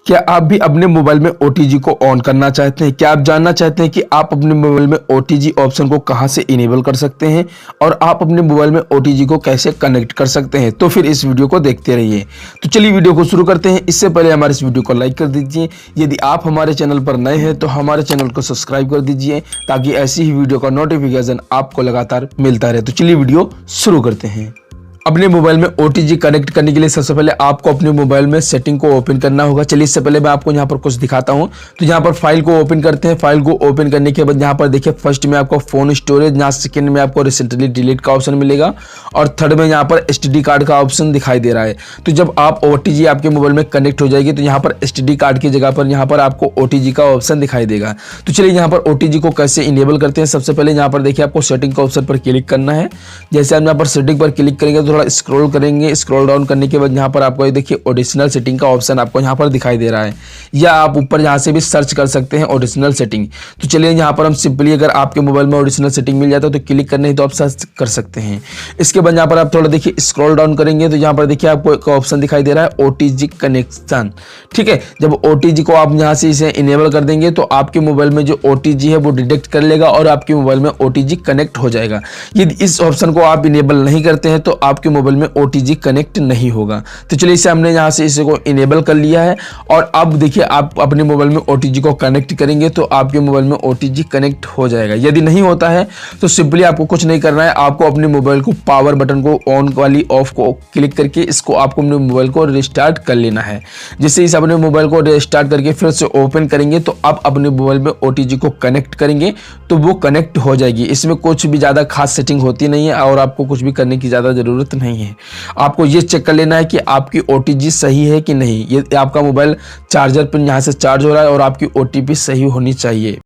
क्या आप भी अपने मोबाइल में OTG को ऑन करना चाहते हैं? क्या आप जानना चाहते हैं कि आप अपने मोबाइल में OTG ऑप्शन को कहां से इनेबल कर सकते हैं और आप अपने मोबाइल में OTG को कैसे कनेक्ट कर सकते हैं? तो फिर इस वीडियो को देखते रहिए। तो चलिए वीडियो को शुरू करते हैं। इससे पहले हमारे इस वीडियो को लाइक कर दीजिए। यदि आप हमारे चैनल पर नए हैं तो हमारे चैनल को सब्सक्राइब कर दीजिए ताकि ऐसी ही वीडियो का नोटिफिकेशन आपको लगातार मिलता रहे। तो चलिए वीडियो शुरू करते हैं। अपने मोबाइल में OTG कनेक्ट करने के लिए सबसे पहले आपको अपने मोबाइल में सेटिंग को ओपन करना होगा। चलिए इससे पहले मैं आपको यहाँ पर कुछ दिखाता हूँ। तो यहाँ पर फाइल को ओपन करते हैं। फाइल को ओपन करने के बाद यहाँ पर देखिए फर्स्ट में आपको फोन स्टोरेज, यहाँ सेकंड में आपको रिसेंटली डिलीट का ऑप्शन मिलेगा और थर्ड में यहाँ पर STD कार्ड का ऑप्शन दिखाई दे रहा है। तो जब आप OTG आपके मोबाइल में कनेक्ट हो जाएगी तो यहाँ पर STD कार्ड की जगह पर यहाँ पर आपको OTG का ऑप्शन दिखाई देगा। तो चलिए यहाँ पर OTG को कैसे इनेबल करते हैं। सबसे पहले यहाँ पर देखिए आपको सेटिंग का ऑप्शन पर क्लिक करना है। जैसे आप यहाँ पर सेटिंग पर क्लिक करेंगे तो थोड़ा स्क्रॉल करेंगे। स्क्रॉल डाउन करने के बाद यहाँ पर आपको ये देखिए ओरिजिनल सेटिंग का ऑप्शन आपको यहाँ पर दिखाई दे रहा है, या आप ऊपर यहाँ से भी सर्च कर सकते हैं ओरिजिनल सेटिंग। तो चलिए यहाँ पर हम सिंपली अगर आपके मोबाइल में ओरिजिनल सेटिंग मिल जाता है तो क्लिक करने ही तो आप सर्च कर सकते हैं। इसके बाद यहाँ पर आप थोड़ा देखिए स्क्रॉल डाउन करेंगे तो यहाँ पर देखिए आपको एक ऑप्शन दिखाई दे रहा है OTG कनेक्शन। ठीक है, जब OTG को आप यहाँ से इसे इनेबल कर देंगे तो आपके मोबाइल में जो OTG है वो डिटेक्ट कर लेगा और आपके मोबाइल में OTG कनेक्ट हो जाएगा। यदि इस ऑप्शन को आप इनेबल नहीं करते हैं तो आपके मोबाइल में OTG कनेक्ट नहीं होगा। तो चलिए इसे हमने यहाँ से इसे को इनेबल कर लिया है और अब देखिए आप अपने मोबाइल में OTG को कनेक्ट करेंगे तो आपके मोबाइल में OTG कनेक्ट हो जाएगा। यदि नहीं होता है तो सिंपली आपको कुछ नहीं करना है, आपको अपने मोबाइल को पावर बटन को ऑन वाली ऑफ को क्लिक करके इसको आपको अपने मोबाइल को रिस्टार्ट कर लेना है। जिससे इस अपने मोबाइल को रिस्टार्ट करके फिर से ओपन करेंगे तो आप अपने मोबाइल में OTG को कनेक्ट करेंगे तो वो कनेक्ट हो जाएगी। इसमें कुछ भी ज़्यादा खास सेटिंग होती नहीं है और आपको कुछ भी करने की ज़्यादा ज़रूरत नहीं है। आपको ये चेक कर लेना है कि आपकी OTG सही है कि नहीं। ये आपका मोबाइल चार्जर पिन यहाँ से चार्ज हो रहा है और आपकी OTP सही होनी चाहिए।